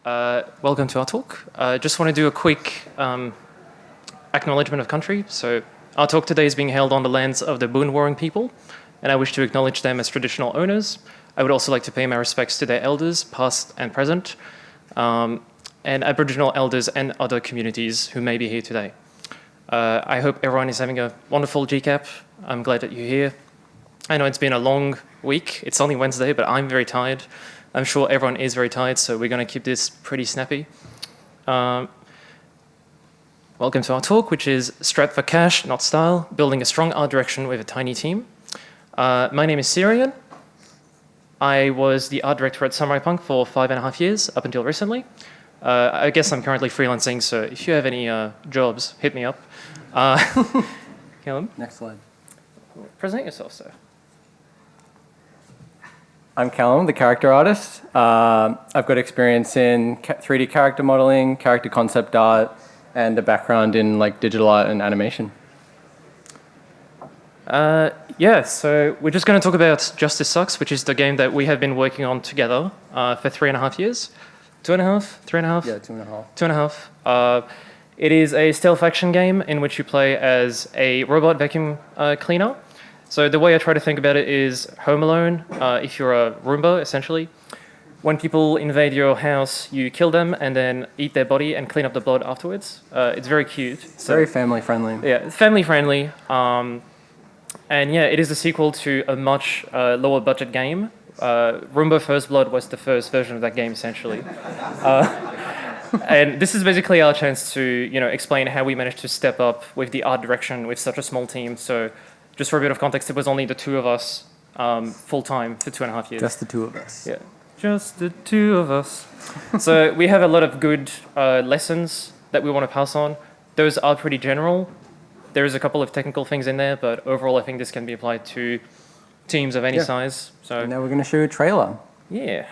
Welcome to our talk. Just want to do a quick acknowledgement of country. So our talk today is being held on the lands of the Boon Warring people, and I wish to acknowledge them as traditional owners. I would also like to pay my respects to their elders, past and present, and Aboriginal elders and other communities who may be here today. I hope everyone is having a wonderful GCAP. I'm glad that you're here. I know it's been a long week. It's only Wednesday, but I'm very tired. I'm sure everyone is very tired, so we're going to keep this pretty snappy. Welcome to our talk, which is Strat for Cash, Not Style, Building a Strong Art Direction with a Tiny Team. My name is Cyrian. I was the art director at Samurai Punk for 5.5 years, up until recently. I guess I'm currently freelancing, so if you have any jobs, hit me up. Callum? Next slide. Present yourself, sir. I'm Callum, the character artist. I've got experience in 3D character modeling, character concept art, and a background in digital art and animation. So we're just going to talk about Justice Sucks, which is the game that we have been working on together for 3.5 years. 2.5? 3.5? Yeah, 2.5. 2.5. It is a stealth action game in which you play as a robot vacuum cleaner. So the way I try to think about it is Home Alone, if you're a Roomba, essentially. When people invade your house, you kill them and then eat their body and clean up the blood afterwards. It's very cute. So, very family friendly. Yeah, it's family friendly. And yeah, it is a sequel to a much lower budget game. Roomba First Blood was the first version of that game, essentially. And this is basically our chance to, explain how we managed to step up with the art direction with such a small team. So just for a bit of context, it was only the two of us full-time for 2.5 years. Just the two of us. Yeah, just the two of us. So we have a lot of good lessons that we want to pass on. Those are pretty general. There is a couple of technical things in there, but overall I think this can be applied to teams of any size. So and now we're going to show you a trailer. Yeah.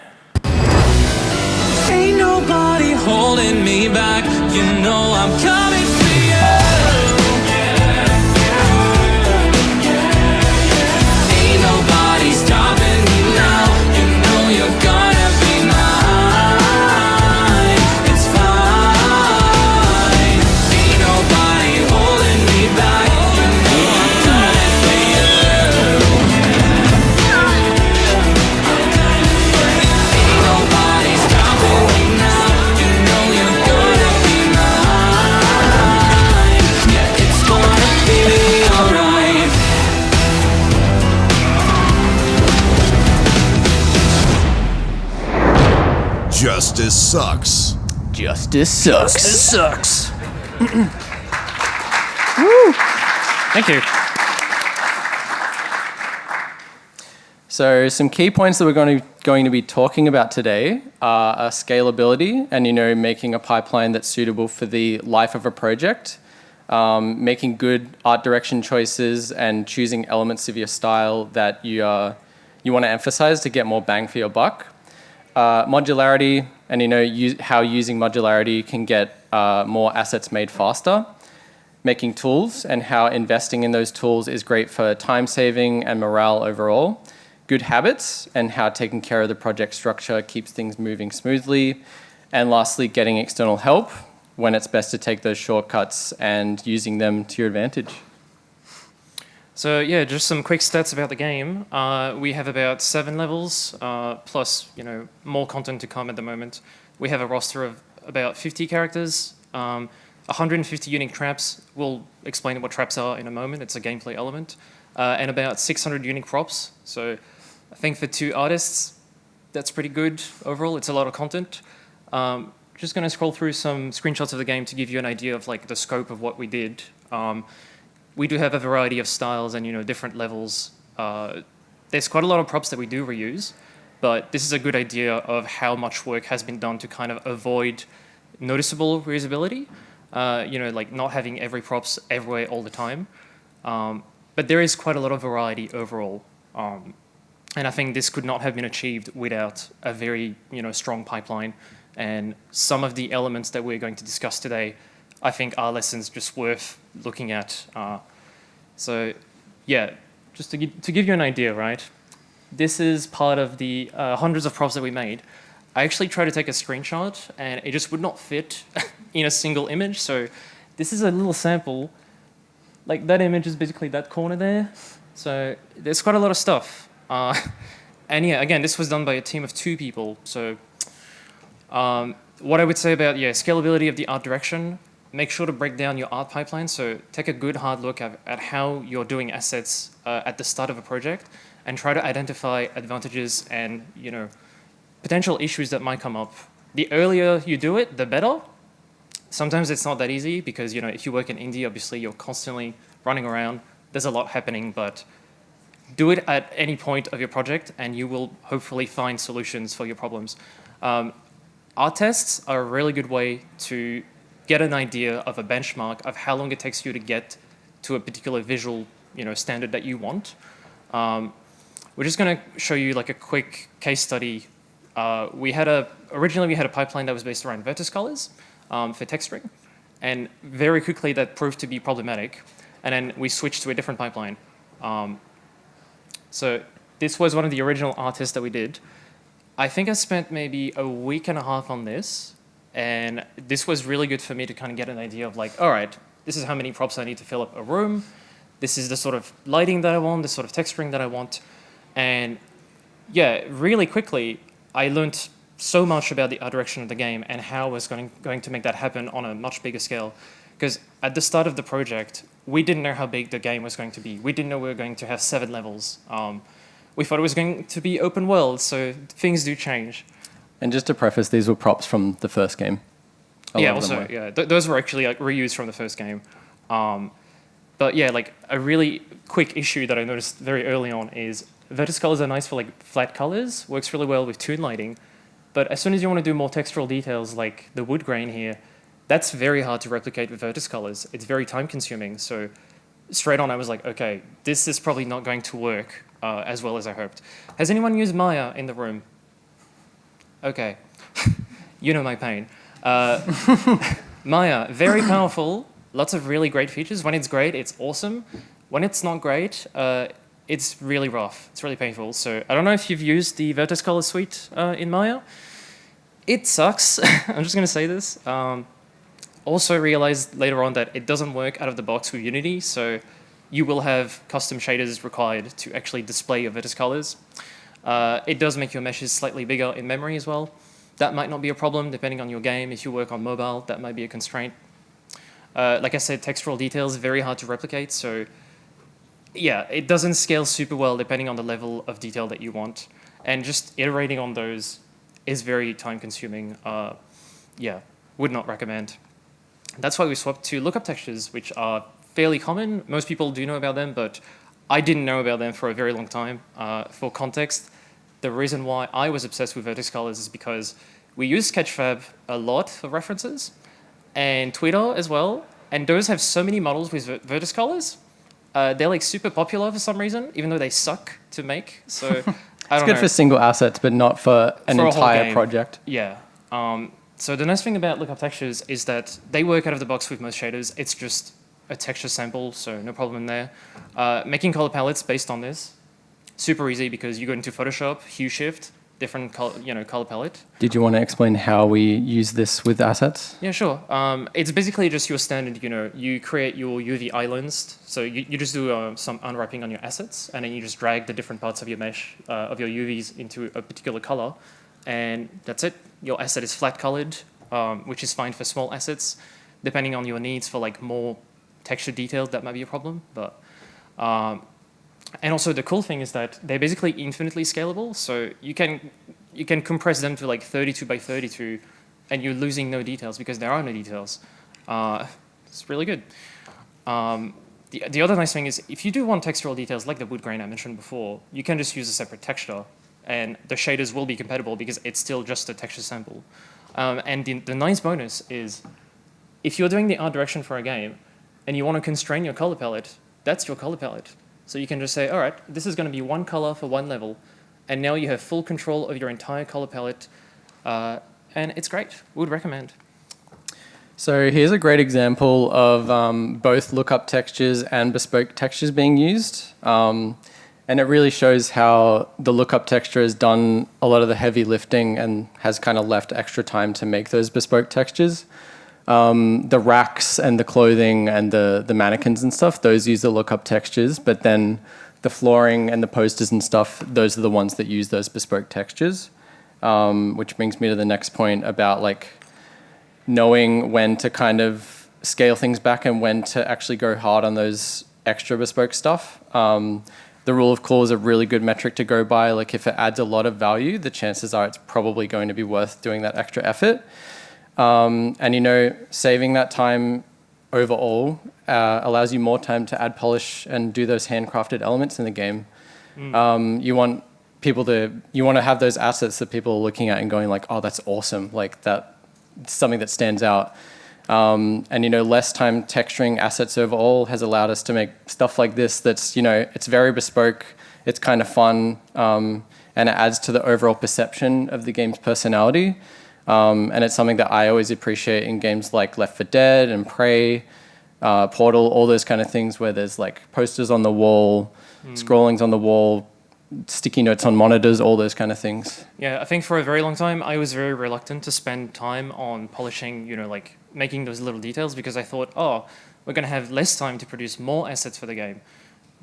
Ain't nobody holding me back. You know I'm coming for you. Ain't nobody stopping me now. You know you're gonna be mine. It's fine. Ain't nobody holding me back. You know I'm coming for you. Ain't nobody stopping me now. You know you're gonna be mine. Yeah, it's gonna be alright. Justice sucks. Justice sucks. This sucks. Thank you. So some key points that we're going to be talking about today are scalability and, making a pipeline that's suitable for the life of a project, making good art direction choices and choosing elements of your style that you want to emphasize to get more bang for your buck. Modularity and how using modularity can get more assets made faster. Making tools and how investing in those tools is great for time saving and morale overall. Good habits and how taking care of the project structure keeps things moving smoothly. And lastly, getting external help when it's best to take those shortcuts and using them to your advantage. So yeah, just some quick stats about the game. We have about 7 levels, plus more content to come at the moment. We have a roster of about 50 characters, 150 unique traps. We'll explain what traps are in a moment. It's a gameplay element, and about 600 unique props. So I think for 2 artists, that's pretty good overall. It's a lot of content. Just going to scroll through some screenshots of the game to give you an idea of the scope of what we did. We do have a variety of styles and different levels. There's quite a lot of props that we do reuse, but this is a good idea of how much work has been done to kind of avoid noticeable reusability. Not having every props everywhere all the time. But there is quite a lot of variety overall. And I think this could not have been achieved without a very strong pipeline. And some of the elements that we're going to discuss today, I think are lessons just worth looking at. So yeah, just to give you an idea, right? This is part of the hundreds of props that we made. I actually tried to take a screenshot and it just would not fit in a single image. So this is a little sample. Like that image is basically that corner there. So there's quite a lot of stuff. And yeah, again, this was done by a team of 2 people. So what I would say about scalability of the art direction, make sure to break down your art pipeline. So take a good hard look at how you're doing assets at the start of a project and try to identify advantages and potential issues that might come up. The earlier you do it, the better. Sometimes it's not that easy because if you work in indie, obviously you're constantly running around. There's a lot happening, but do it at any point of your project and you will hopefully find solutions for your problems. Art tests are a really good way to get an idea of a benchmark of how long it takes you to get to a particular visual standard that you want. We're just going to show you like a quick case study. Originally we had a pipeline that was based around vertex colors for texturing, and very quickly that proved to be problematic, and then we switched to a different pipeline. So this was one of the original artists that we did. I think I spent maybe a week and a half on this, and this was really good for me to kind of get an idea of like, all right, this is how many props I need to fill up a room. This is the sort of lighting that I want, the sort of texturing that I want. And yeah, really quickly, I learned so much about the art direction of the game and how I was going to make that happen on a much bigger scale. Because at the start of the project, we didn't know how big the game was going to be. We didn't know we were going to have 7 levels. We thought it was going to be open world, so things do change. And just to preface, these were props from the first game. Those were actually like reused from the first game. But yeah, like a really quick issue that I noticed very early on is vertex colors are nice for like flat colors, works really well with toon lighting. But as soon as you want to do more textural details like the wood grain here, that's very hard to replicate with vertex colors. It's very time consuming. So straight on I was like, okay, this is probably not going to work as well as I hoped. Has anyone used Maya in the room? Okay, you know my pain. Maya, very powerful, lots of really great features. When it's great, it's awesome. When it's not great, it's really rough. It's really painful. So I don't know if you've used the vertex color suite in Maya. It sucks. I'm just going to say this. Also realized later on that it doesn't work out of the box with Unity. So you will have custom shaders required to actually display your vertex colors. It does make your meshes slightly bigger in memory as well. That might not be a problem depending on your game. If you work on mobile, that might be a constraint. Like I said, textural details, very hard to replicate. So yeah, it doesn't scale super well depending on the level of detail that you want. And just iterating on those is very time consuming. Yeah, would not recommend. That's why we swapped to lookup textures, which are fairly common. Most people do know about them, but I didn't know about them for a very long time. For context, the reason why I was obsessed with vertex colors is because we use Sketchfab a lot for references, and Twitter as well. And those have so many models with vertex colors. They're like super popular for some reason, even though they suck to make. So I don't know. It's good for single assets, but not for an entire project. Yeah. So the nice thing about lookup textures is that they work out of the box with most shaders. It's just a texture sample, so no problem there. Making color palettes based on this, super easy because you go into Photoshop, hue shift, different color palette. Did you want to explain how we use this with assets? Yeah, sure. It's basically just your standard, you create your UV islands. So you just do some unwrapping on your assets, and then you just drag the different parts of your mesh, of your UVs into a particular color, and that's it. Your asset is flat colored, which is fine for small assets. Depending on your needs for like more texture detail, that might be a problem. But and also the cool thing is that they're basically infinitely scalable. So you can compress them to like 32 by 32, and you're losing no details because there are no details. It's really good. The other nice thing is if you do want textural details like the wood grain I mentioned before, you can just use a separate texture, and the shaders will be compatible because it's still just a texture sample. And the nice bonus is if you're doing the art direction for a game and you want to constrain your color palette, that's your color palette. So you can just say, all right, this is going to be one color for one level, and now you have full control of your entire color palette, and it's great. Would recommend. So here's a great example of both lookup textures and bespoke textures being used. And it really shows how the lookup texture has done a lot of the heavy lifting and has kind of left extra time to make those bespoke textures. The racks and the clothing and the mannequins and stuff, those use the lookup textures, but then the flooring and the posters and stuff, those are the ones that use those bespoke textures. Which brings me to the next point about like knowing when to kind of scale things back and when to actually go hard on those extra bespoke stuff. The rule of cool is a really good metric to go by. Like if it adds a lot of value, the chances are it's probably going to be worth doing that extra effort. And you know, saving that time overall allows you more time to add polish and do those handcrafted elements in the game. You want to have those assets that people are looking at and going like, oh, that's awesome. Like that, something that stands out. And you know, less time texturing assets overall has allowed us to make stuff like this that's, you know, it's very bespoke, it's kind of fun, and it adds to the overall perception of the game's personality. And it's something that I always appreciate in games like Left 4 Dead and Prey, Portal, all those kind of things where there's like posters on the wall, scrollings on the wall, sticky notes on monitors, all those kind of things. Yeah, I think for a very long time, I was very reluctant to spend time on polishing, you know, like making those little details because I thought, oh, we're going to have less time to produce more assets for the game.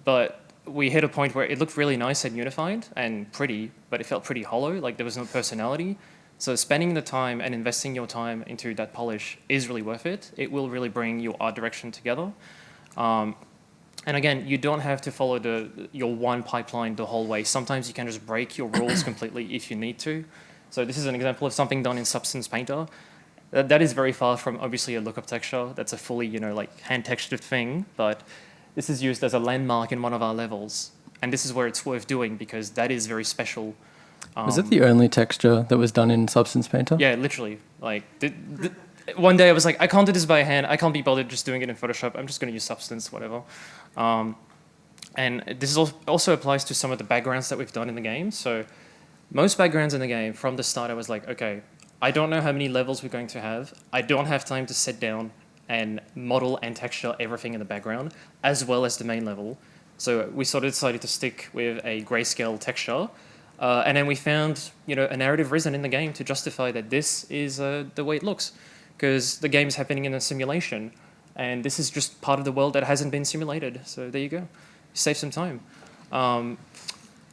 But we hit a point where it looked really nice and unified and pretty, but it felt pretty hollow, like there was no personality. So spending the time and investing your time into that polish is really worth it. It will really bring your art direction together. And again, you don't have to follow your one pipeline the whole way. Sometimes you can just break your rules completely if you need to. So this is an example of something done in Substance Painter. That is very far from obviously a lookup texture. That's a fully, you know, like hand textured thing, but this is used as a landmark in one of our levels. And this is where it's worth doing because that is very special. Was it the only texture that was done in Substance Painter? Yeah, literally. Like one day I was like, I can't do this by hand. I can't be bothered just doing it in Photoshop. I'm just going to use Substance, whatever. And this is also applies to some of the backgrounds that we've done in the game. So most backgrounds in the game, from the start, I was like, okay, I don't know how many levels we're going to have. I don't have time to sit down and model and texture everything in the background, as well as the main level. So we sort of decided to stick with a grayscale texture. And then we found, you know, a narrative reason in the game to justify that this is the way it looks. Because the game is happening in a simulation. And this is just part of the world that hasn't been simulated. So there you go. Save some time.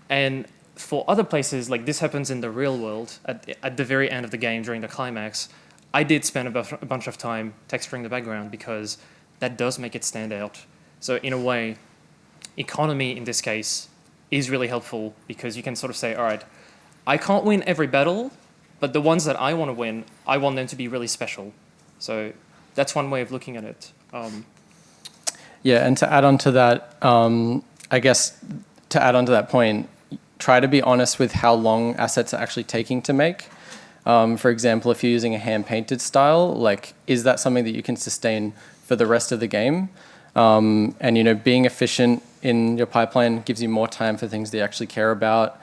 And for other places, like this happens in the real world, at the very end of the game during the climax, I did spend a bunch of time texturing the background because that does make it stand out. So in a way, economy in this case is really helpful because you can sort of say, all right, I can't win every battle, but the ones that I want to win, I want them to be really special. So that's one way of looking at it. Yeah, and to add on to that, I guess to add on to that point, try to be honest with how long assets are actually taking to make. For example, if you're using a hand-painted style, like, is that something that you can sustain for the rest of the game? And, you know, being efficient in your pipeline gives you more time for things that you actually care about.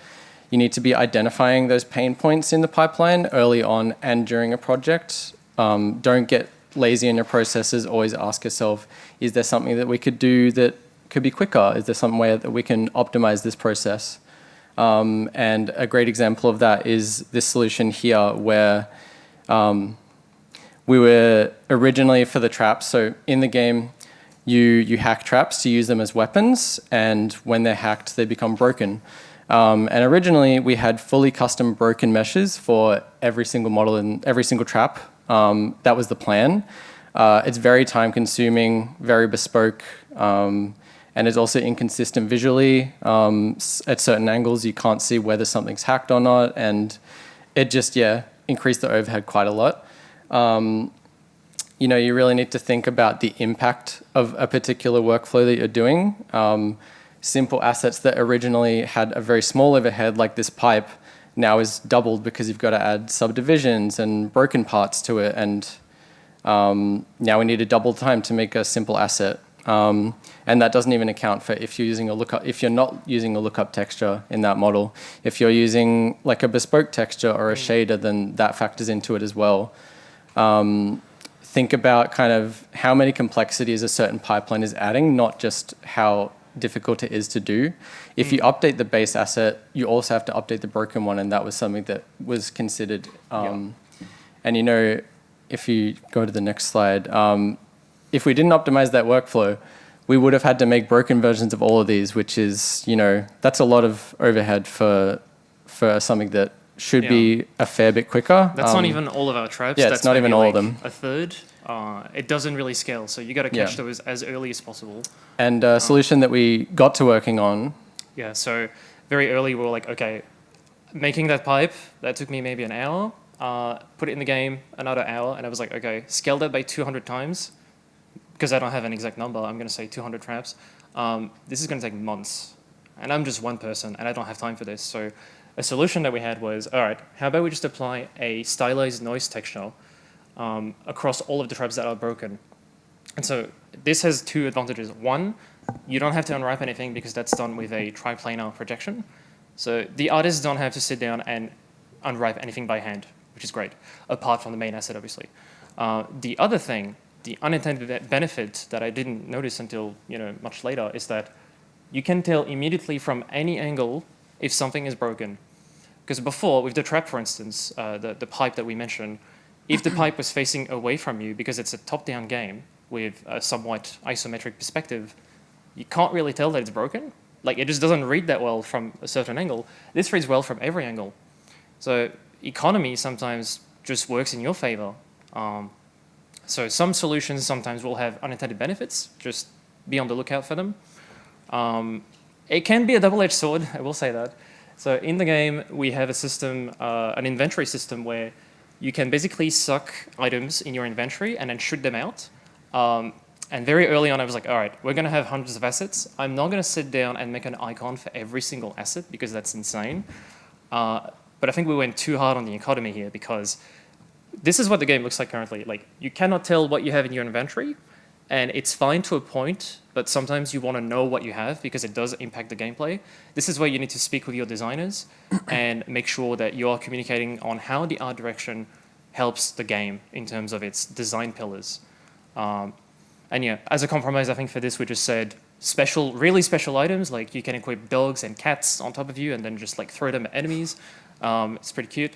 You need to be identifying those pain points in the pipeline early on and during a project. Don't get lazy in your processes. Always ask yourself, is there something that we could do that could be quicker? Is there some way that we can optimize this process? And a great example of that is this solution here where we were originally for the traps. So in the game, you hack traps to use them as weapons, and when they're hacked, they become broken. And originally, we had fully custom broken meshes for every single model and every single trap. That was the plan. It's very time-consuming, very bespoke, and is also inconsistent visually. At certain angles, you can't see whether something's hacked or not, and it just, increased the overhead quite a lot. You know, you really need to think about the impact of a particular workflow that you're doing. Simple assets that originally had a very small overhead, like this pipe, now is doubled because you've got to add subdivisions and broken parts to it, and now we need a double time to make a simple asset. And that doesn't even account for if you're using a lookup, if you're not using a lookup texture in that model. If you're using like a bespoke texture or a shader, then that factors into it as well. Think about kind of how many complexities a certain pipeline is adding, not just how difficult it is to do. If you update the base asset, you also have to update the broken one, and that was something that was considered. And you know, if you go to the next slide, if we didn't optimize that workflow, we would have had to make broken versions of all of these, which is, you know, that's a lot of overhead for something that should be a fair bit quicker. That's not even all of our traps. Yeah, That's it's not even maybe all like of them. a third. It doesn't really scale, so you got to catch those as early as possible. And a solution that we got to working on. Yeah, so very early we were like, okay, making that pipe, that took me maybe an hour. Put it in the game, another hour, and I was like, okay, scale that by 200 times, because I don't have an exact number, I'm going to say 200 traps. This is going to take months, and I'm just one person, and I don't have time for this. So a solution that we had was, all right, how about we just apply a stylized noise texture across all of the traps that are broken. And so this has two advantages. One, you don't have to unwrap anything because that's done with a triplanar projection. So the artists don't have to sit down and unwrap anything by hand, which is great, apart from the main asset, obviously. The other thing, the unintended benefit that I didn't notice until much later, is that you can tell immediately from any angle if something is broken. Because before, with the trap, for instance, the pipe that we mentioned, if the pipe was facing away from you, because it's a top-down game with a somewhat isometric perspective, you can't really tell that it's broken. Like, it just doesn't read that well from a certain angle. This reads well from every angle. So economy sometimes just works in your favor. So some solutions sometimes will have unintended benefits. Just be on the lookout for them. It can be a double-edged sword, I will say that. So in the game, we have a system, an inventory system, where you can basically suck items in your inventory and then shoot them out. And very early on, I was like, all right, we're going to have hundreds of assets. I'm not going to sit down and make an icon for every single asset because that's insane. But I think we went too hard on the economy here, because this is what the game looks like currently. Like, you cannot tell what you have in your inventory, and it's fine to a point, but sometimes you want to know what you have because it does impact the gameplay. This is where you need to speak with your designers and make sure that you are communicating on how the art direction helps the game in terms of its design pillars. And yeah, as a compromise, I think for this, we just said really special items, like you can equip dogs and cats on top of you and then just like throw them at enemies. It's pretty cute.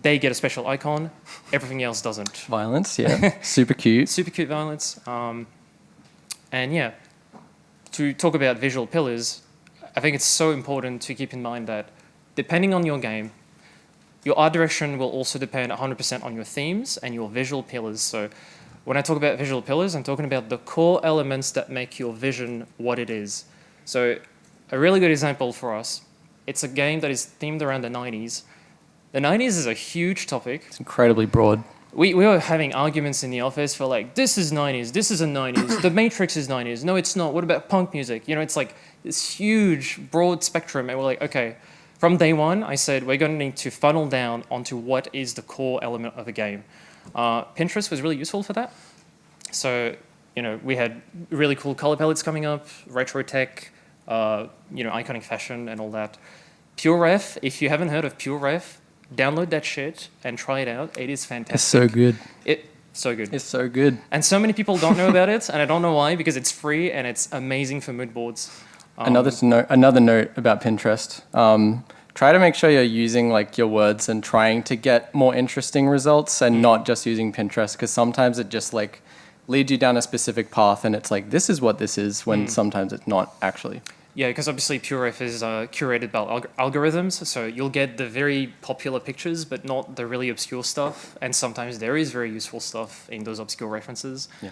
They get a special icon. Everything else doesn't. Violence, yeah. Super cute. Super cute violence. And yeah, to talk about visual pillars, I think it's so important to keep in mind that depending on your game, your art direction will also depend 100% on your themes and your visual pillars. So when I talk about visual pillars, I'm talking about the core elements that make your vision what it is. So a really good example for us, it's a game that is themed around the 90s. The 90s is a huge topic. It's incredibly broad. We were having arguments in the office for like, this is 90s, this is a 90s, The Matrix is 90s, no it's not, what about punk music? It's like this huge, broad spectrum, and we're like, okay, from day one, I said, we're going to need to funnel down onto what is the core element of a game. Pinterest was really useful for that. So, we had really cool color palettes coming up, retro tech, iconic fashion and all that. PureRef, if you haven't heard of PureRef, download that shit and try it out. It is fantastic. It's so good. So good. It's so good. And so many people don't know about it, and I don't know why, because it's free and it's amazing for mood boards. Another note about Pinterest. Try to make sure you're using like your words and trying to get more interesting results and not just using Pinterest, because sometimes it just like leads you down a specific path and it's like, this is what this is, when sometimes it's not actually. Yeah, because obviously PureRef is curated by algorithms, so you'll get the very popular pictures, but not the really obscure stuff. And sometimes there is very useful stuff in those obscure references. Yeah.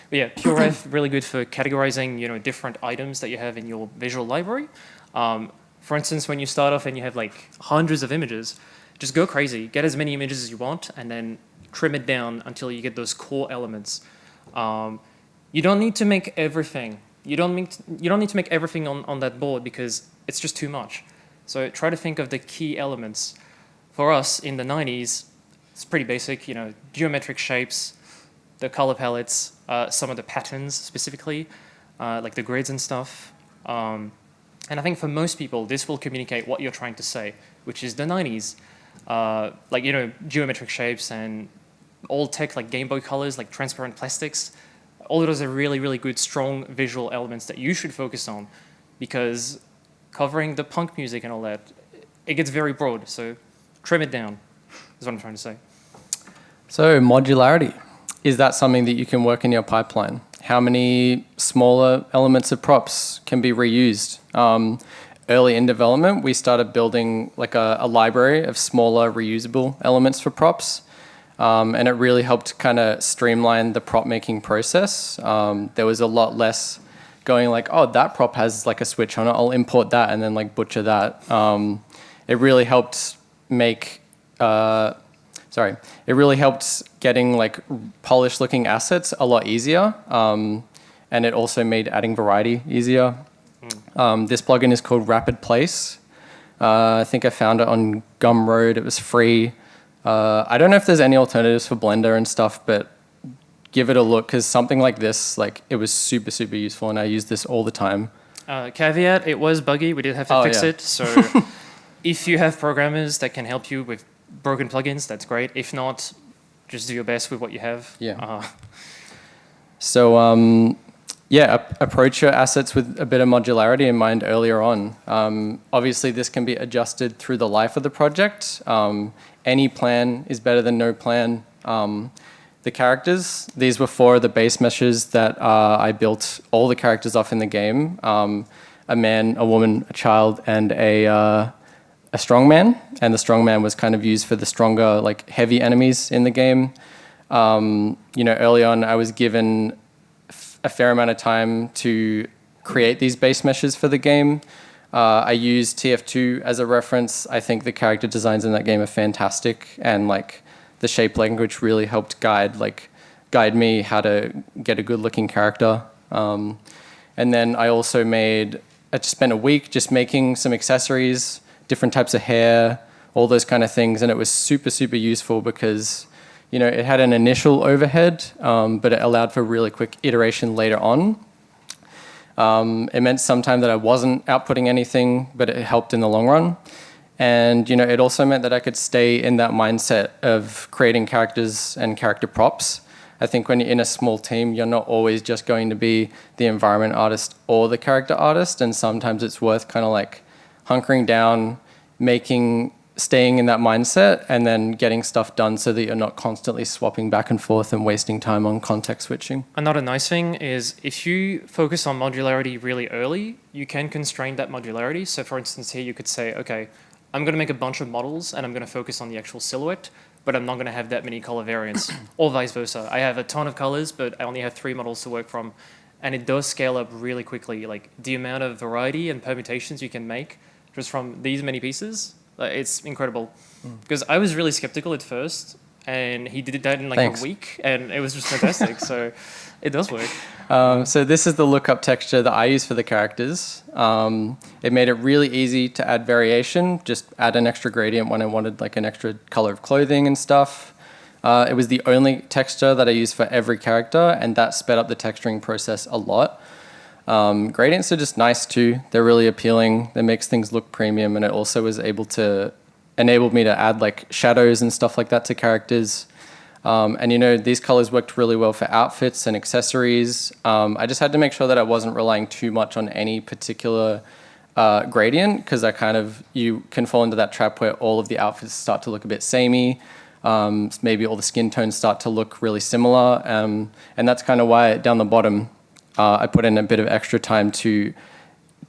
But yeah, PureRef really good for categorizing, different items that you have in your visual library. For instance, when you start off and you have like hundreds of images, just go crazy, get as many images as you want, and then trim it down until you get those core elements. You don't need to make everything. You don't need to make everything on that board because it's just too much. So try to think of the key elements. For us in the 90s, it's pretty basic, geometric shapes, the color palettes, some of the patterns specifically, like the grids and stuff. And I think for most people, this will communicate what you're trying to say, which is the 90s. Geometric shapes and old tech like Game Boy colors, like transparent plastics. All of those are really, really good, strong visual elements that you should focus on, because covering the punk music and all that, it gets very broad. So trim it down, is what I'm trying to say. So modularity, is that something that you can work in your pipeline? How many smaller elements of props can be reused? Early in development, we started building like a library of smaller reusable elements for props. And it really helped kind of streamline the prop making process. There was a lot less going like, oh, that prop has like a switch on it, I'll import that and then like butcher that. It really helped make, it really helped getting like polished looking assets a lot easier. And it also made adding variety easier. This plugin is called Rapid Place. I think I found it on Gumroad, it was free. I don't know if there's any alternatives for Blender and stuff, but give it a look, because something like this, like it was super, super useful, and I use this all the time. Caveat, it was buggy. We did have to fix it. So if you have programmers that can help you with broken plugins, that's great. If not, just do your best with what you have. Yeah. Approach your assets with a bit of modularity in mind earlier on. Obviously, this can be adjusted through the life of the project. Any plan is better than no plan. The characters, these were 4 of the base meshes that I built all the characters off in the game. A man, a woman, a child, and a strongman. And the strongman was kind of used for the stronger, like heavy enemies in the game. Early on, I was given a fair amount of time to create these base meshes for the game. I used TF2 as a reference. I think the character designs in that game are fantastic, and like the shape language really helped guide me how to get a good looking character. And then I also I just spent a week just making some accessories, different types of hair, all those kind of things, and it was super, super useful because it had an initial overhead, but it allowed for really quick iteration later on. It meant sometimes that I wasn't outputting anything, but it helped in the long run. And, it also meant that I could stay in that mindset of creating characters and character props. I think when you're in a small team, you're not always just going to be the environment artist or the character artist. And sometimes it's worth kind of like hunkering down, staying in that mindset, and then getting stuff done so that you're not constantly swapping back and forth and wasting time on context switching. Another nice thing is if you focus on modularity really early, you can constrain that modularity. So for instance, here you could say, okay, I'm going to make a bunch of models and I'm going to focus on the actual silhouette, but I'm not going to have that many color variants, or vice versa. I have a ton of colors, but I only have 3 models to work from. And it does scale up really quickly. Like the amount of variety and permutations you can make just from these many pieces, it's incredible. Because I was really skeptical at first, and he did that in like a week, and it was just fantastic. So it does work. So this is the lookup texture that I use for the characters. It made it really easy to add variation, just add an extra gradient when I wanted like an extra color of clothing and stuff. It was the only texture that I used for every character, and that sped up the texturing process a lot. Gradients are just nice too. They're really appealing. That makes things look premium, and it also was enabled me to add like shadows and stuff like that to characters. And these colors worked really well for outfits and accessories. I just had to make sure that I wasn't relying too much on any particular gradient, because you can fall into that trap where all of the outfits start to look a bit samey. Maybe all the skin tones start to look really similar. And that's kind of why down the bottom, I put in a bit of extra time to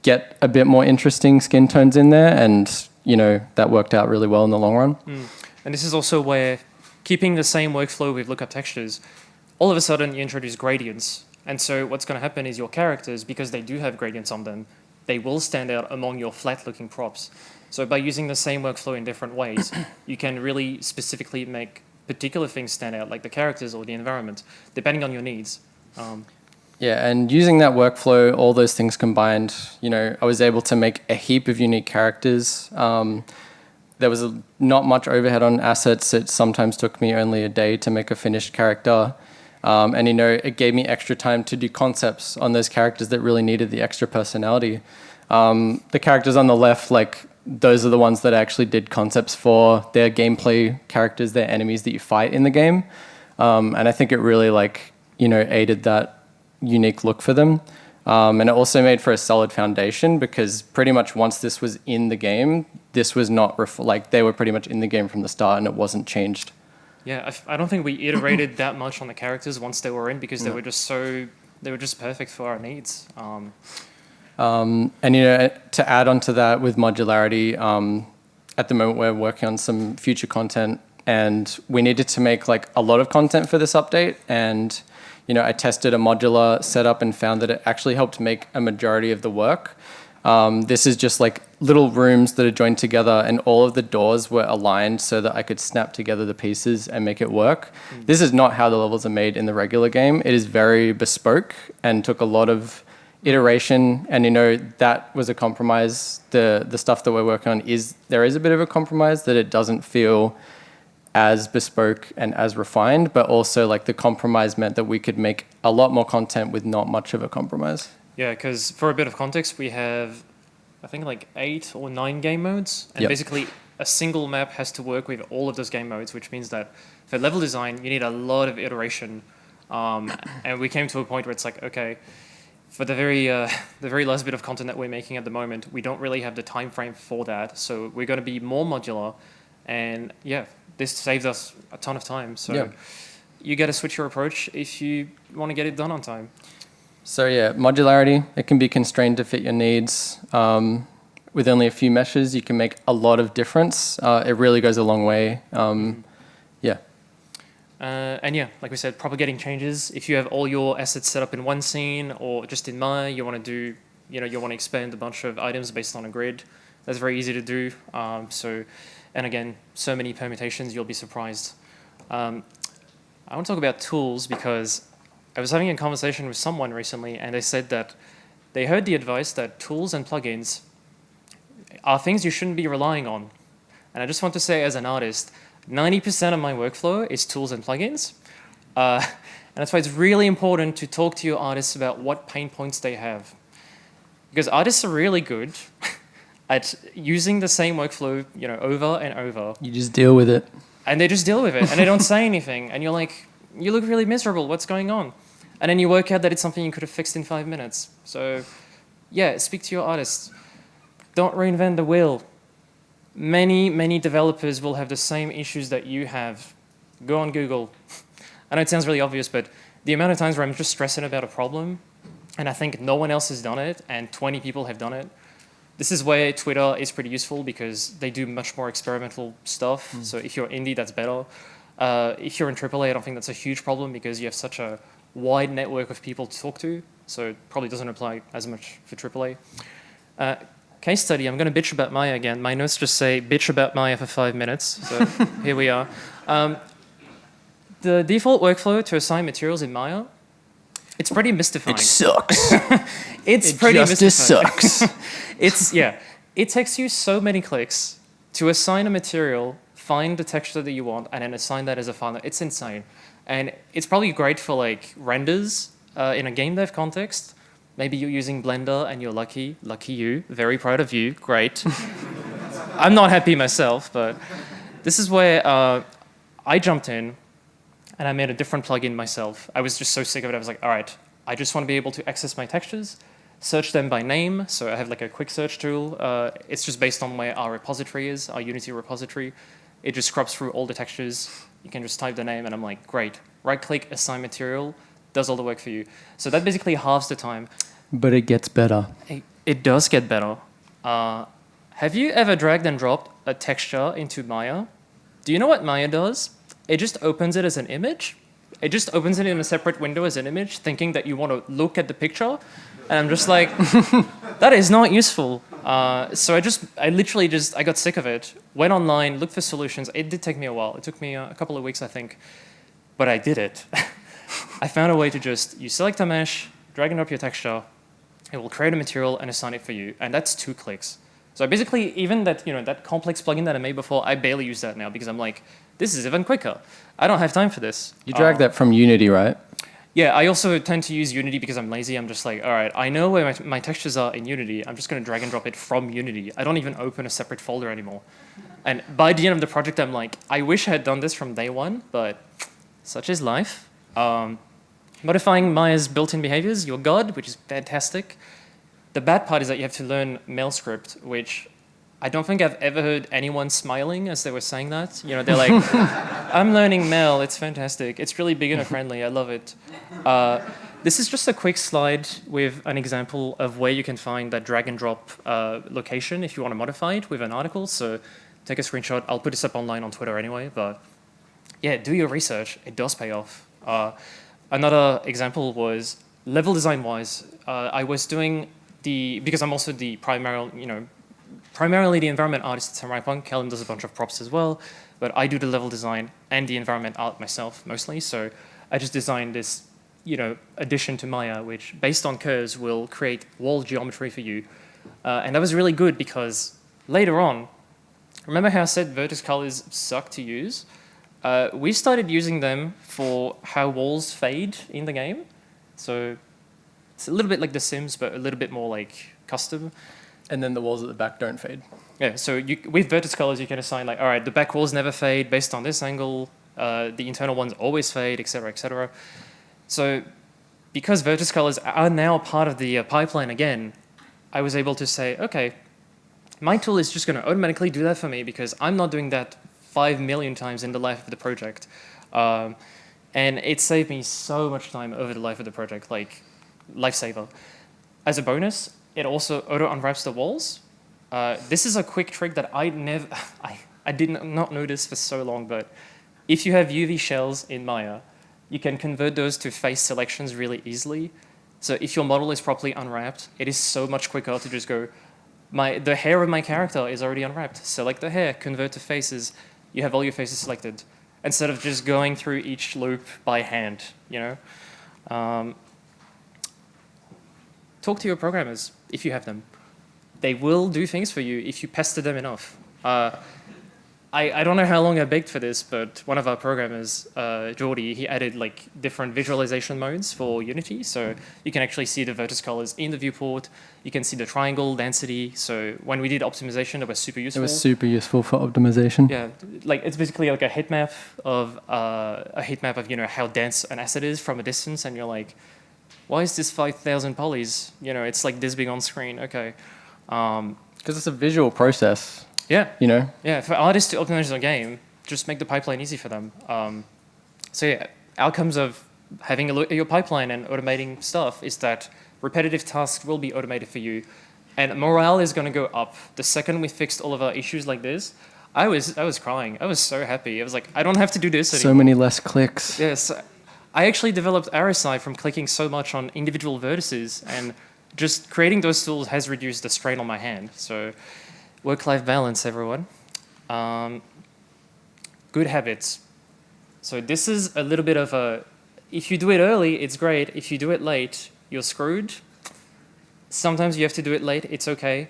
get a bit more interesting skin tones in there, and that worked out really well in the long run. And this is also where keeping the same workflow with lookup textures, all of a sudden you introduce gradients. And so what's going to happen is your characters, because they do have gradients on them, they will stand out among your flat-looking props. So by using the same workflow in different ways, you can really specifically make particular things stand out, like the characters or the environment, depending on your needs. Yeah, and using that workflow, all those things combined, I was able to make a heap of unique characters. There was not much overhead on assets. It sometimes took me only a day to make a finished character. And it gave me extra time to do concepts on those characters that really needed the extra personality. The characters on the left, those are the ones that I actually did concepts for. They're gameplay characters, they're enemies that you fight in the game. And I think it really aided that unique look for them. And it also made for a solid foundation because pretty much once this was in the game, this was not, they were pretty much in the game from the start and it wasn't changed. Yeah, I don't think we iterated that much on the characters once they were in because they were just perfect for our needs. And to add on to that with modularity, at the moment we're working on some future content and we needed to make a lot of content for this update. And, I tested a modular setup and found that it actually helped make a majority of the work. This is just little rooms that are joined together and all of the doors were aligned so that I could snap together the pieces and make it work. This is not how the levels are made in the regular game. It is very bespoke and took a lot of iteration, and that was a compromise. The stuff that we're working on there is a bit of a compromise that it doesn't feel as bespoke and as refined, but also the compromise meant that we could make a lot more content with not much of a compromise. Yeah, because for a bit of context, we have, I think 8 or 9 game modes, and basically a single map has to work with all of those game modes, which means that for level design, you need a lot of iteration. And we came to a point where it's okay, for the very last bit of content that we're making at the moment, we don't really have the time frame for that. So we're going to be more modular, and this saves us a ton of time. So you got to switch your approach if you want to get it done on time. So modularity, it can be constrained to fit your needs. With only a few meshes, you can make a lot of difference. It really goes a long way. And like we said, propagating changes. If you have all your assets set up in one scene or just in Maya, you want to do, you want to expand a bunch of items based on a grid. That's very easy to do. And again, so many permutations, you'll be surprised. I want to talk about tools because I was having a conversation with someone recently and they said that they heard the advice that tools and plugins are things you shouldn't be relying on. And I just want to say as an artist, 90% of my workflow is tools and plugins. And that's why it's really important to talk to your artists about what pain points they have. Because artists are really good at using the same workflow, over and over. You just deal with it. And they just deal with it and they don't say anything. And you're like, you look really miserable, what's going on? And then you work out that it's something you could have fixed in 5 minutes. So speak to your artists. Don't reinvent the wheel. Many developers will have the same issues that you have. Go on Google. I know it sounds really obvious, but the amount of times where I'm just stressing about a problem and I think no one else has done it and 20 people have done it, this is where Twitter is pretty useful because they do much more experimental stuff. So if you're indie, that's better. If you're in AAA, I don't think that's a huge problem because you have such a wide network of people to talk to. So it probably doesn't apply as much for AAA. Case study, I'm going to bitch about Maya again. My notes just say bitch about Maya for 5 minutes. So here we are. The default workflow to assign materials in Maya, it's pretty mystifying. It sucks. It's pretty mystifying. Sucks. It takes you so many clicks to assign a material, find the texture that you want, and then assign that as a file. It's insane. And it's probably great for renders in a game dev context. Maybe you're using Blender and you're lucky you, very proud of you, great. I'm not happy myself, but this is where I jumped in and I made a different plugin myself. I was just so sick of it, I was like, all right, I just want to be able to access my textures, search them by name, so I have a quick search tool. It's just based on where our repository is, our Unity repository. It just scrubs through all the textures. You can just type the name and I'm like, great. Right-click, assign material, does all the work for you. So that basically halves the time. But it gets better. It does get better. Have you ever dragged and dropped a texture into Maya? Do you know what Maya does? It just opens it as an image. It just opens it in a separate window as an image, thinking that you want to look at the picture. And I'm just like, that is not useful. So I literally got sick of it, went online, looked for solutions. It did take me a while. It took me a couple of weeks, I think. But I did it. I found a way to you select a mesh, drag and drop your texture, it will create a material and assign it for you. And that's 2 clicks. So basically, even that complex plugin that I made before, I barely use that now because I'm like, this is even quicker. I don't have time for this. You drag that from Unity, right? Yeah, I also tend to use Unity because I'm lazy. I'm just like, all right, I know where my textures are in Unity. I'm just going to drag and drop it from Unity. I don't even open a separate folder anymore. And by the end of the project, I'm like, I wish I had done this from day one, but such is life. Modifying Maya's built-in behaviors, you're God, which is fantastic. The bad part is that you have to learn mail script, which I don't think I've ever heard anyone smiling as they were saying that. You know, they're like, I'm learning mail, it's fantastic. It's really beginner friendly, I love it. This is just a quick slide with an example of where you can find that drag and drop location if you want to modify it with an article. So take a screenshot. I'll put this up online on Twitter anyway, but yeah, do your research. It does pay off. Another example was level design wise. I was doing because I'm also the primarily the environment artist at Samurai Punk. Callum does a bunch of props as well, but I do the level design and the environment art myself mostly. So I just designed this, addition to Maya, which based on curves will create wall geometry for you. And that was really good because later on, remember how I said vertex colors suck to use? We started using them for how walls fade in the game. So it's a little bit like The Sims, but a little bit more like custom. And then the walls at the back don't fade. Yeah, so with vertex colors, you can assign like, all right, the back walls never fade based on this angle. The internal ones always fade, etc., etc. So because vertex colors are now part of the pipeline again, I was able to say, okay, my tool is just going to automatically do that for me because I'm not doing that 5 million times in the life of the project. And it saved me so much time over the life of the project, like lifesaver. As a bonus, it also auto-unwraps the walls. This is a quick trick that I did not notice for so long, but if you have UV shells in Maya, you can convert those to face selections really easily. So if your model is properly unwrapped, it is so much quicker to just go, the hair of my character is already unwrapped. Select the hair, convert to faces. You have all your faces selected, instead of just going through each loop by hand, Talk to your programmers if you have them. They will do things for you if you pester them enough. I don't know how long I begged for this, but one of our programmers, Jordy, he added like different visualization modes for Unity. So you can actually see the vertex colors in the viewport. You can see the triangle density. So when we did optimization, that was super useful. It was super useful for optimization. Yeah, like it's basically like a heat map of how dense an asset is from a distance, and you're like, why is this 5,000 polys? It's like this big on screen. Okay, because it's a visual process. Yeah. Yeah, for artists to optimize their game, just make the pipeline easy for them. So yeah, outcomes of having a look at your pipeline and automating stuff is that repetitive tasks will be automated for you, and morale is going to go up. The second we fixed all of our issues like this, I was crying. I was so happy. I was like, I don't have to do this anymore. So many less clicks. Yes, I actually developed RSI from clicking so much on individual vertices, and just creating those tools has reduced the strain on my hand. So. Work-life balance, everyone. Good habits. So this is a little bit of if you do it early, it's great. If you do it late, you're screwed. Sometimes you have to do it late, it's okay.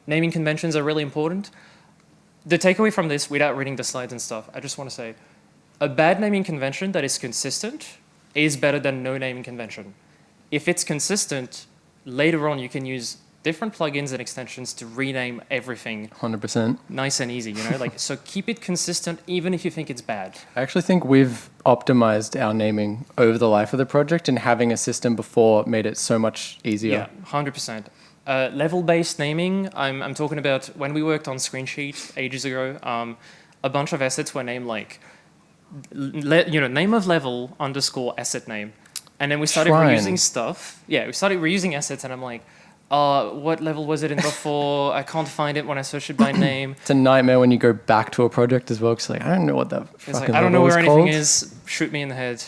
Naming conventions are really important. The takeaway from this, without reading the slides and stuff, I just want to say, a bad naming convention that is consistent is better than no naming convention. If it's consistent, later on you can use different plugins and extensions to rename everything 100%. nice and easy, so keep it consistent even if you think it's bad. I actually think we've optimized our naming over the life of the project, and having a system before made it so much easier. Yeah, 100%. Level-based naming, I'm talking about when we worked on Screensheet ages ago, a bunch of assets were named like, name of level _ asset name. And then we started reusing stuff. Yeah, we started reusing assets, and I'm like, what level was it in before? I can't find it when I search it by name. It's a nightmare when you go back to a project as well, because I don't know what that fucking I don't know where anything called. is. Shoot me in the head.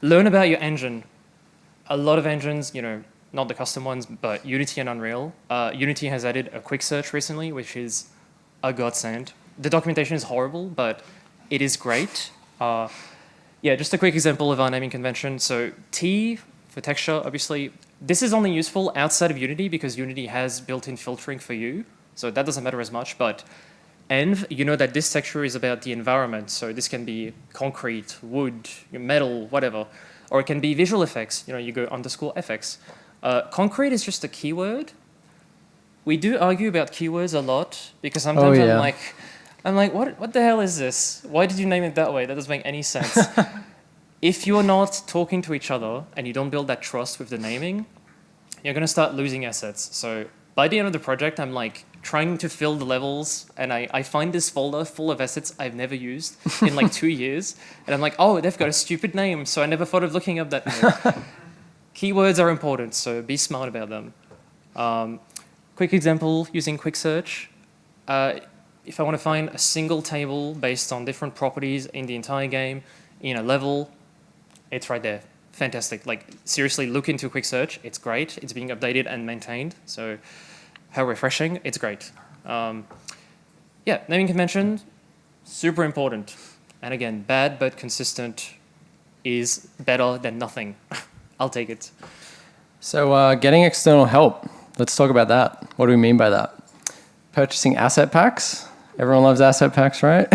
Learn about your engine. A lot of engines, not the custom ones, but Unity and Unreal. Unity has added a quick search recently, which is a godsend. The documentation is horrible, but it is great. Just a quick example of our naming convention. So T for texture, obviously. This is only useful outside of Unity because Unity has built-in filtering for you, so that doesn't matter as much, but env, you know that this texture is about the environment, so this can be concrete, wood, metal, whatever, or it can be visual effects, you go _FX. Concrete is just a keyword. We do argue about keywords a lot because sometimes I'm like, what the hell is this? Why did you name it that way? That doesn't make any sense. if you're not talking to each other and you don't build that trust with the naming, you're going to start losing assets. So by the end of the project, I'm like trying to fill the levels, and I find this folder full of assets I've never used in like 2 years. And I'm like, oh, they've got a stupid name, so I never thought of looking up that name. Keywords are important, so be smart about them. Quick example using quick search. If I want to find a single table based on different properties in the entire game, in a level, it's right there. Fantastic. Like, seriously, look into quick search. It's great. It's being updated and maintained. So how refreshing. It's great. Yeah, naming convention, super important. And again, bad but consistent is better than nothing. I'll take it. So getting external help. Let's talk about that. What do we mean by that? Purchasing asset packs. Everyone loves asset packs, right?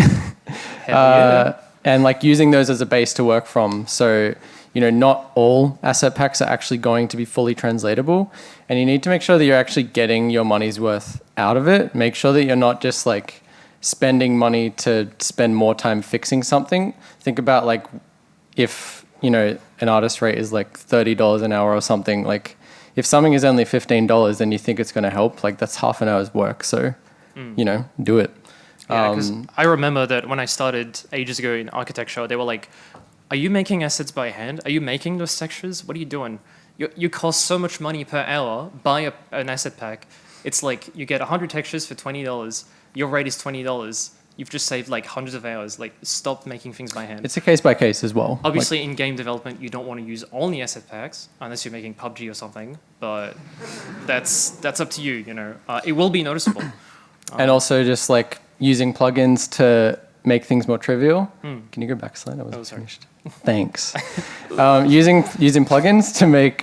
Yeah. And like using those as a base to work from. So, you know, not all asset packs are actually going to be fully translatable, and you need to make sure that you're actually getting your money's worth out of it. Make sure that you're not just like spending money to spend more time fixing something. Think about like if, you know, an artist rate is like $30 an hour or something. Like if something is only $15 and you think it's going to help, like that's half an hour's work. So, you know, do it. Yeah, because I remember that when I started ages ago in architecture, they were like, are you making assets by hand? Are you making those textures? What are you doing? You cost so much money per hour. Buy an asset pack. It's like you get 100 textures for $20. Your rate is $20. You've just saved like hundreds of hours. Like, stop making things by hand. It's a case by case as well. Obviously, in game development, you don't want to use only asset packs unless you're making PUBG or something. But that's up to you. You know, it will be noticeable. And also just like using plugins to make things more trivial. Can you go back a slide? I wasn't finished. Thanks. Using plugins to make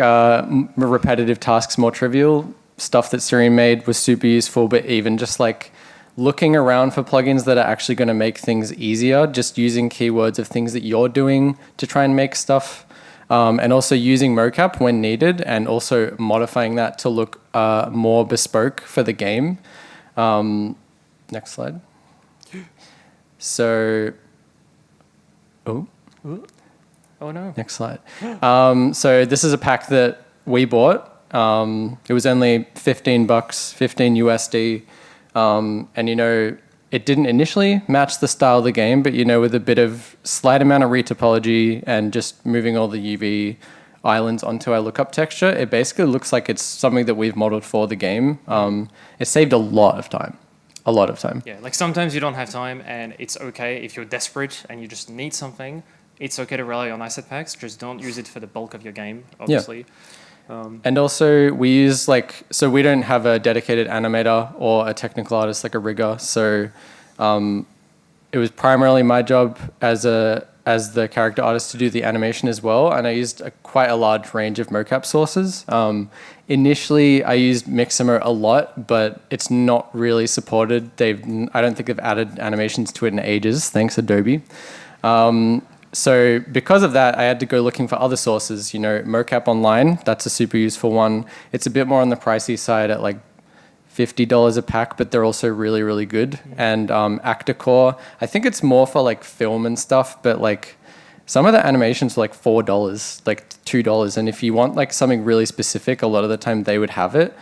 repetitive tasks more trivial. Stuff that Cyrian made was super useful, but even just like looking around for plugins that are actually going to make things easier, just using keywords of things that you're doing to try and make stuff, and also using mocap when needed, and also modifying that to look more bespoke for the game. Next slide. So, Oh no. next slide. So this is a pack that we bought. It was only $15, 15 USD. And, you know, it didn't initially match the style of the game, but, you know, with a bit of slight amount of retopology and just moving all the UV islands onto our lookup texture, it basically looks like it's something that we've modeled for the game. It saved a lot of time. A lot of time. Yeah, like sometimes you don't have time, and it's okay if you're desperate and you just need something. It's okay to rely on asset packs. Just don't use it for the bulk of your game, obviously. Yeah. And also we use so we don't have a dedicated animator or a technical artist like a rigger. So it was primarily my job as the character artist to do the animation as well. And I used quite a large range of mocap sources. Initially, I used Mixamo a lot, but it's not really supported. I don't think they've added animations to it in ages. Thanks, Adobe. So because of that, I had to go looking for other sources. You know, Mocap Online, that's a super useful one. It's a bit more on the pricey side at like $50 a pack, but they're also really, really good. And Actorcore, I think it's more for like film and stuff, but like some of the animations are like $4, like $2. And if you want like something really specific, a lot of the time they would have it.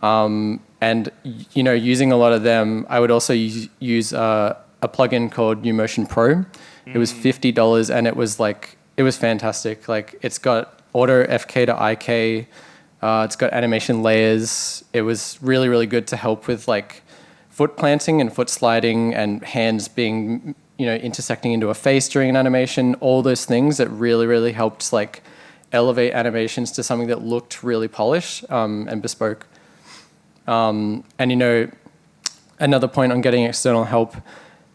And, you know, using a lot of them, I would also use a plugin called UMotion Pro. It was $50 and it was fantastic. Like it's got auto FK to IK. It's got animation layers. It was really, really good to help with like foot planting and foot sliding and hands being, you know, intersecting into a face during an animation. All those things that really, really helped like elevate animations to something that looked really polished and bespoke. And, you know, another point on getting external help,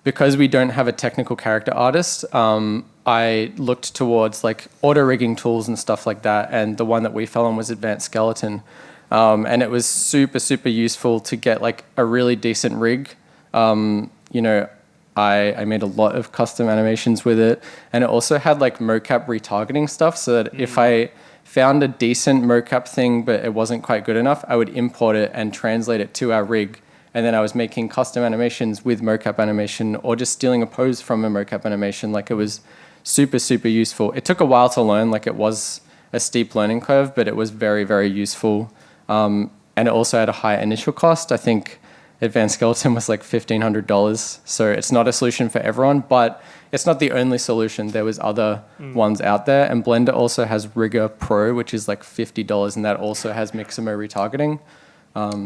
because we don't have a technical character artist, I looked towards like auto rigging tools and stuff like that. And the one that we fell on was Advanced Skeleton. And it was super, super useful to get like a really decent rig. You know, I made a lot of custom animations with it. And it also had like mocap retargeting stuff so that if I found a decent mocap thing, but it wasn't quite good enough, I would import it and translate it to our rig. And then I was making custom animations with mocap animation or just stealing a pose from a mocap animation. Like it was super, super useful. It took a while to learn, like it was a steep learning curve, but it was very, very useful. And it also had a high initial cost. I think Advanced Skeleton was like $1,500. So it's not a solution for everyone, but it's not the only solution. There was other ones out there. And Blender also has Rigger Pro, which is like $50, and that also has Mixamo retargeting.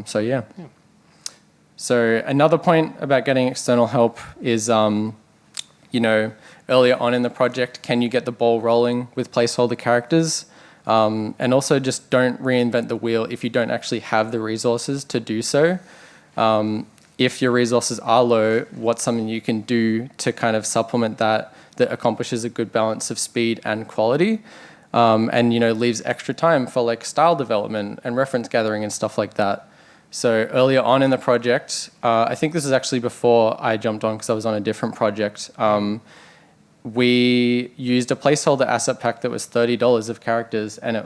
So yeah. So another point about getting external help is, earlier on in the project, can you get the ball rolling with placeholder characters? And also just don't reinvent the wheel if you don't actually have the resources to do so. If your resources are low, what's something you can do to kind of supplement that accomplishes a good balance of speed and quality, and leaves extra time for like style development and reference gathering and stuff like that. So earlier on in the project, I think this is actually before I jumped on because I was on a different project. We used a placeholder asset pack that was $30 of characters, and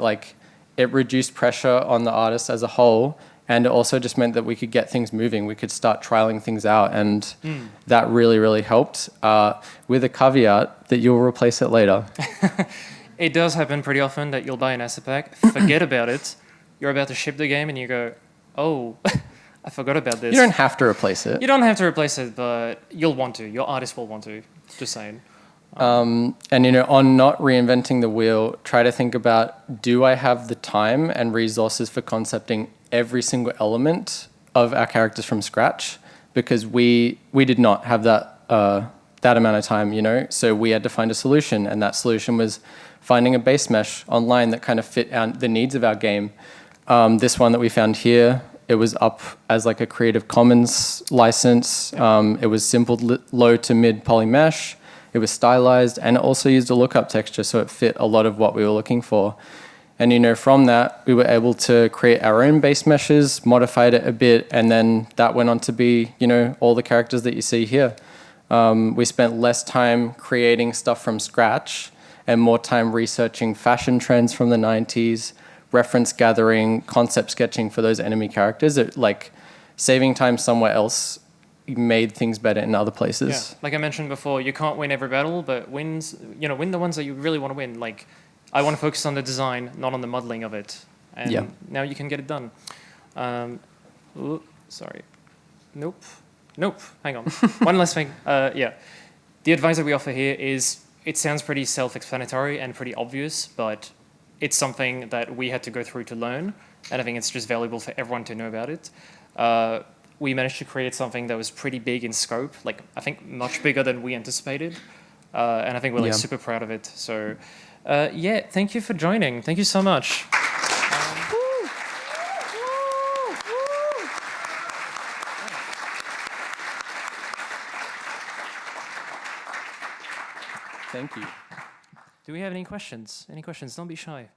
it reduced pressure on the artist as a whole. And it also just meant that we could get things moving. We could start trialing things out, and that really, really helped, with a caveat that you'll replace it later. It does happen pretty often that you'll buy an asset pack, forget about it, you're about to ship the game, and you go, oh, I forgot about this. You don't have to replace it. You don't have to replace it, but you'll want to. Your artist will want to. Just saying. And on not reinventing the wheel, try to think about, do I have the time and resources for concepting every single element of our characters from scratch? Because we did not have that amount of time, so we had to find a solution, and that solution was finding a base mesh online that kind of fit the needs of our game. This one that we found here, it was up as like a Creative Commons license. It was simple low to mid poly mesh. It was stylized, and it also used a lookup texture, so it fit a lot of what we were looking for. And from that, we were able to create our own base meshes, modified it a bit, and then that went on to be, all the characters that you see here. We spent less time creating stuff from scratch and more time researching fashion trends from the 90s, reference gathering, concept sketching for those enemy characters. Saving time somewhere else made things better in other places. Yeah, like I mentioned before, you can't win every battle, but win the ones that you really want to win. Like, I want to focus on the design, not on the modeling of it. And now you can get it done. Sorry. Nope. Hang on. One last thing. The advice that we offer here is, it sounds pretty self-explanatory and pretty obvious, but it's something that we had to go through to learn, and I think it's just valuable for everyone to know about it. We managed to create something that was pretty big in scope, I think much bigger than we anticipated, and I think we're super proud of it. So thank you for joining. Thank you so much. Thank you. Do we have any questions? Don't be shy.